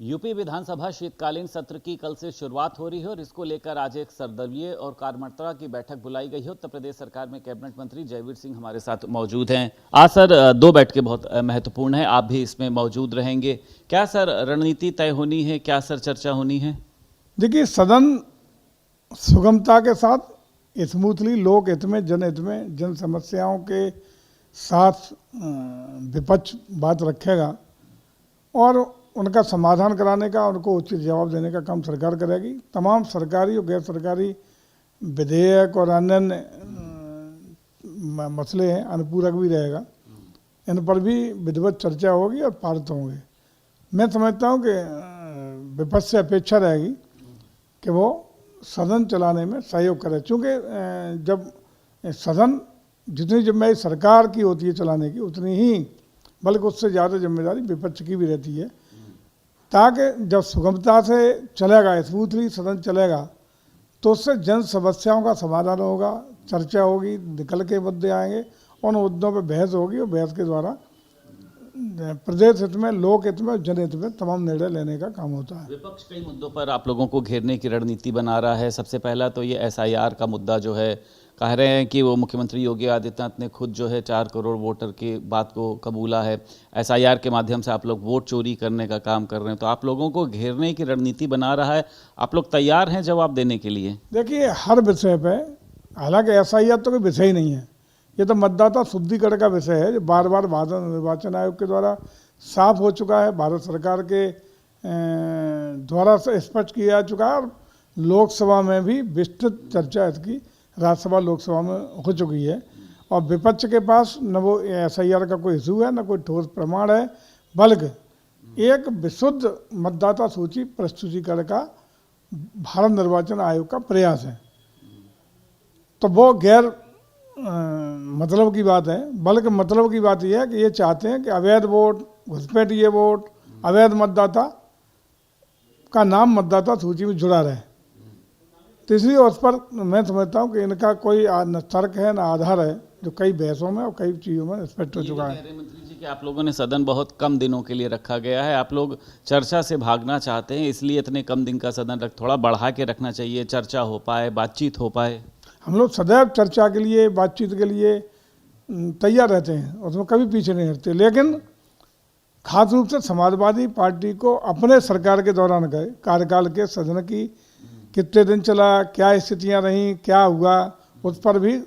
UP विधानसभा शीतकालीन सत्र की कल से शुरुआत हो रही है और इसको लेकर आज एक सर्वदलीय और कार्यकर्ता की बैठक बुलाई गई है। उत्तर प्रदेश सरकार में कैबिनेट मंत्री जयवीर सिंह हमारे साथ मौजूद हैं। आज सर दो बैठकें बहुत महत्वपूर्ण हैं, आप भी इसमें मौजूद रहेंगे। क्या सर रणनीति तय होनी है, क्या सर चर्चा होनी है? देखिए, सदन सुगमता के साथ स्मूथली लोक हित में, जनहित में, जन समस्याओं के साथ विपक्ष बात रखेगा और उनका समाधान कराने का, उनको उचित जवाब देने का काम सरकार करेगी। तमाम सरकारी और गैर सरकारी विधेयक और अन्य मसले हैं, अनुपूरक भी रहेगा, इन पर भी विधिवत चर्चा होगी और पारित होंगे। मैं समझता हूँ कि विपक्ष से अपेक्षा रहेगी कि वो सदन चलाने में सहयोग करे, क्योंकि जब सदन जितनी जिम्मेदारी सरकार की होती है चलाने की, उतनी ही बल्कि उससे ज़्यादा जिम्मेदारी विपक्ष की भी रहती है। ताकि जब सुगमता से चलेगा, स्मूथली सदन चलेगा, तो उससे जन समस्याओं का समाधान होगा, चर्चा होगी, निकल के मुद्दे आएंगे, उन मुद्दों पर बहस होगी और बहस के द्वारा प्रदेश हित में, लोक हित में, जनहित में तमाम निर्णय लेने का काम होता है। विपक्ष कई मुद्दों पर आप लोगों को घेरने की रणनीति बना रहा है। सबसे पहला तो ये SIR का मुद्दा जो है, कह रहे हैं कि वो मुख्यमंत्री योगी आदित्यनाथ ने खुद जो है 4 करोड़ वोटर की बात को कबूला है। SIR के माध्यम से आप लोग वोट चोरी करने का काम कर रहे हैं, तो आप लोगों को घेरने की रणनीति बना रहा है। आप लोग तैयार हैं जवाब देने के लिए? देखिए, हर विषय पे, हालांकि SIR तो कोई विषय ही नहीं है, ये तो मतदाता शुद्धिकरण का विषय है जो बार बार भारत निर्वाचन आयोग के द्वारा साफ हो चुका है, भारत सरकार के द्वारा स्पष्ट किया जा चुका है और लोकसभा में भी विस्तृत चर्चा इसकी राज्यसभा लोकसभा में हो चुकी है। और विपक्ष के पास न वो SIR का कोई इशू है, न कोई ठोस प्रमाण है, बल्कि एक विशुद्ध मतदाता सूची प्रस्तुतिकरण का भारत निर्वाचन आयोग का प्रयास है। तो वो गैर मतलब की बात है, बल्कि मतलब की बात यह है कि ये चाहते हैं कि अवैध वोट, घुसपैठिए वोट, अवैध मतदाता का नाम मतदाता सूची में जुड़ा रहे। तो इसलिए उस पर मैं समझता हूँ कि इनका कोई न तर्क है, न आधार है, जो कई बहसों में और कई चीज़ों में स्पष्ट हो चुका है। मंत्री जी कि आप लोगों ने सदन बहुत कम दिनों के लिए रखा गया है, आप लोग चर्चा से भागना चाहते हैं, इसलिए इतने कम दिन का सदन थोड़ा बढ़ा के रखना चाहिए, चर्चा हो पाए, बातचीत हो पाए। हम लोग सदैव चर्चा के लिए, बातचीत के लिए तैयार रहते हैं, उसमें कभी पीछे नहीं हटते। लेकिन खास रूप से समाजवादी पार्टी को अपने सरकार के दौरान गए कार्यकाल के सदन की कितने दिन चला, क्या स्थितियां रहीं, क्या हुआ, उस पर भी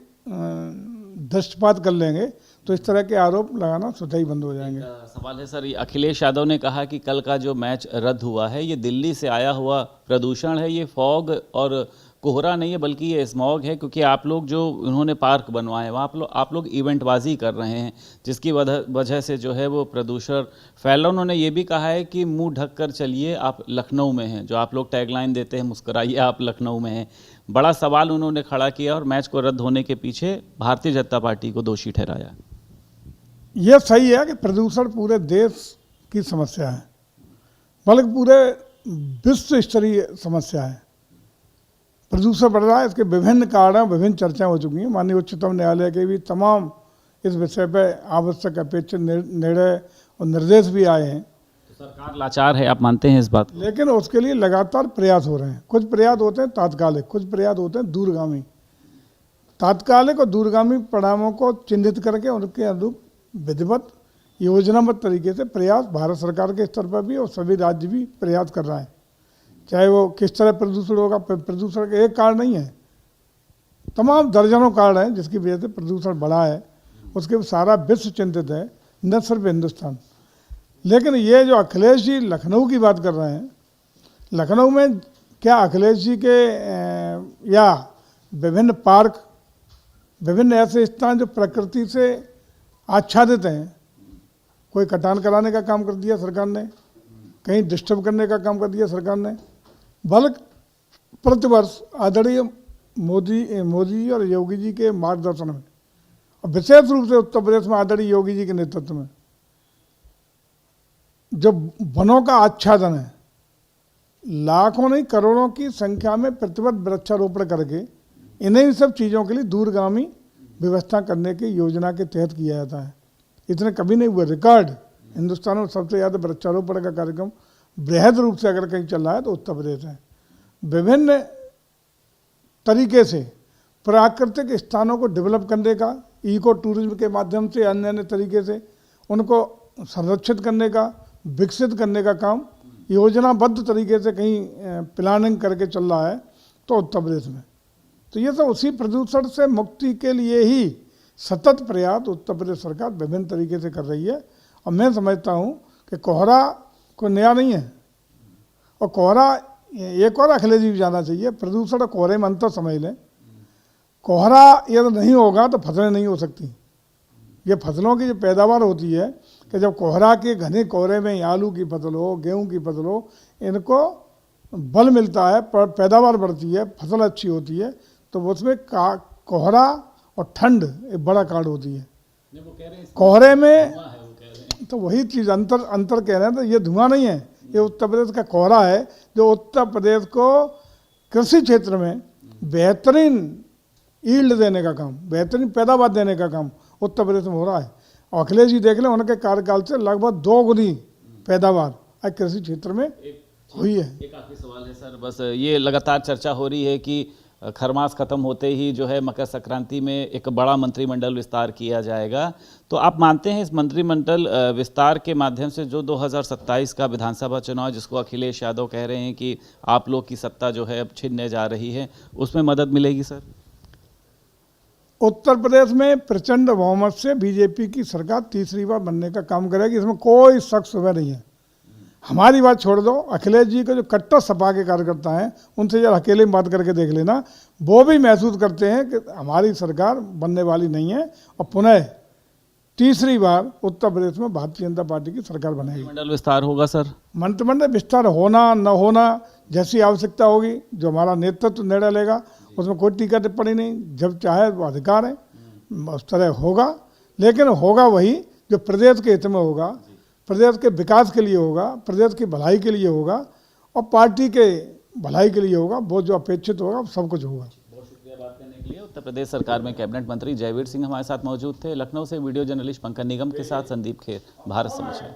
दृष्टिपात कर लेंगे, तो इस तरह के आरोप लगाना स्वतः ही बंद हो जाएंगे। सवाल है सर, अखिलेश यादव ने कहा कि कल का जो मैच रद्द हुआ है ये दिल्ली से आया हुआ प्रदूषण है, ये फॉग और कोहरा नहीं है बल्कि ये स्मॉग है, क्योंकि आप लोग जो उन्होंने पार्क बनवाए वहाँ आप लोग इवेंटबाजी कर रहे हैं, जिसकी वजह से जो है वो प्रदूषण फैला। उन्होंने ये भी कहा है कि मुंह ढक कर चलिए, आप लखनऊ में हैं, जो आप लोग टैगलाइन देते हैं मुस्कुराइए आप लखनऊ में हैं। बड़ा सवाल उन्होंने खड़ा किया और मैच को रद्द होने के पीछे भारतीय जनता पार्टी को दोषी ठहराया। यह सही है कि प्रदूषण पूरे देश की समस्या है, बल्कि पूरे विश्व स्तरीय समस्या है। प्रदूषण बढ़ रहा है, इसके विभिन्न कारण, विभिन्न चर्चाएं हो चुकी हैं। माननीय उच्चतम न्यायालय के भी तमाम इस विषय पर आवश्यक अपेक्षित निर्णय और निर्देश भी आए हैं। तो सरकार लाचार है, आप मानते हैं इस बात को? लेकिन उसके लिए लगातार प्रयास हो रहे हैं। कुछ प्रयास होते हैं तात्कालिक, कुछ प्रयास होते हैं दूरगामी। तात्कालिक और दूरगामी परिणामों को चिन्हित करके उनके अनुरूप विधिवत योजनाबद्ध तरीके से प्रयास भारत सरकार के स्तर पर भी और सभी राज्य भी प्रयास कर रहे हैं। चाहे वो किस तरह प्रदूषण होगा, प्रदूषण का एक कारण नहीं है, तमाम दर्जनों कारण हैं जिसकी वजह से प्रदूषण बढ़ा है। उसके सारा विश्व चिंतित है, न सिर्फ हिंदुस्तान। लेकिन ये जो अखिलेश जी लखनऊ की बात कर रहे हैं, लखनऊ में क्या अखिलेश जी के या विभिन्न पार्क, विभिन्न ऐसे स्थान जो प्रकृति से आच्छादित हैं, कोई कटान कराने का काम कर दिया सरकार ने, कहीं डिस्टर्ब करने का काम कर दिया सरकार ने। बल्कि प्रतिवर्ष आदरणीय मोदी और योगी जी के मार्गदर्शन में, और विशेष रूप से उत्तर प्रदेश में आदरणीय योगी जी के नेतृत्व में, जो वनों का आच्छादन है, लाखों नहीं करोड़ों की संख्या में प्रतिवर्ष वृक्षारोपण करके इन्हीं सब चीज़ों के लिए दूरगामी व्यवस्था करने की योजना के तहत किया जाता है। इतने कभी नहीं हुआ। रिकॉर्ड हिंदुस्तान में सबसे ज़्यादा वृक्षारोपण का कार्यक्रम बृहद रूप से अगर कहीं चल रहा है तो उत्तर प्रदेश है। विभिन्न तरीके से प्राकृतिक स्थानों को डेवलप करने का, इको टूरिज्म के माध्यम से, अन्य अन्य तरीके से उनको संरक्षित करने का, विकसित करने का काम योजनाबद्ध तरीके से कहीं प्लानिंग करके चल रहा है तो उत्तर प्रदेश में। तो ये सब उसी प्रदूषण से मुक्ति के लिए ही सतत प्रयास उत्तर प्रदेश सरकार विभिन्न तरीके से कर रही है। और मैं समझता हूँ कि कोहरा कोई नया नहीं है, और कोहरा एक और अखिलेश जी भी जाना चाहिए, प्रदूषण और कोहरे में अंतर समझ लें। कोहरा यदि नहीं होगा तो फसलें नहीं हो सकती। ये फसलों की जो पैदावार होती है कि जब कोहरा के घने कोहरे में आलू की फसल हो, गेहूं की फसल हो, इनको बल मिलता है, पैदावार बढ़ती है, फसल अच्छी होती है, तो उसमें कोहरा और ठंड एक बड़ा कार्ड होती है। कोहरे में तो वही चीज़ अंतर कह रहे हैं। तो ये धुआं नहीं है, ये उत्तर प्रदेश का कोहरा है जो उत्तर प्रदेश को कृषि क्षेत्र में बेहतरीन ईल्ड देने का काम, बेहतरीन पैदावार देने का काम उत्तर प्रदेश में हो रहा है। और अखिलेश जी देख लें, उनके कार्यकाल से लगभग 2 गुनी पैदावार आज कृषि क्षेत्र में हुई है। एक आखिरी सवाल है सर, बस ये लगातार चर्चा हो रही है कि खरमास खत्म होते ही जो है मकर संक्रांति में एक बड़ा मंत्रिमंडल विस्तार किया जाएगा, तो आप मानते हैं इस मंत्रिमंडल विस्तार के माध्यम से जो 2027 का विधानसभा चुनाव, जिसको अखिलेश यादव कह रहे हैं कि आप लोग की सत्ता जो है अब छिनने जा रही है, उसमें मदद मिलेगी सर? उत्तर प्रदेश में प्रचंड बहुमत से बीजेपी की सरकार तीसरी बार बनने का काम करेगी, इसमें कोई शक शुबह नहीं है। हमारी बात छोड़ दो, अखिलेश जी के जो कट्टर सपा के कार्यकर्ता हैं उनसे जब अकेले में बात करके देख लेना, वो भी महसूस करते हैं कि हमारी सरकार बनने वाली नहीं है और पुनः तीसरी बार उत्तर प्रदेश में भारतीय जनता पार्टी की सरकार बनेगी। मंत्रिमंडल विस्तार होगा सर? मंत्रिमंडल विस्तार होना न होना जैसी आवश्यकता होगी, जो हमारा नेतृत्व निर्णय लेगा, उसमें कोई टीका टिप्पणी नहीं, जब चाहे वो अधिकार है, उस तरह होगा। लेकिन होगा वही जो प्रदेश के हित में होगा, प्रदेश के विकास के लिए होगा, प्रदेश की भलाई के लिए होगा और पार्टी के भलाई के लिए होगा। वो जो अपेक्षित होगा सब कुछ होगा। बहुत शुक्रिया बात करने के लिए। उत्तर प्रदेश सरकार में कैबिनेट मंत्री जयवीर सिंह हमारे साथ मौजूद थे। लखनऊ से वीडियो जर्नलिस्ट पंकज निगम के साथ संदीप खेर, भारत समाचार।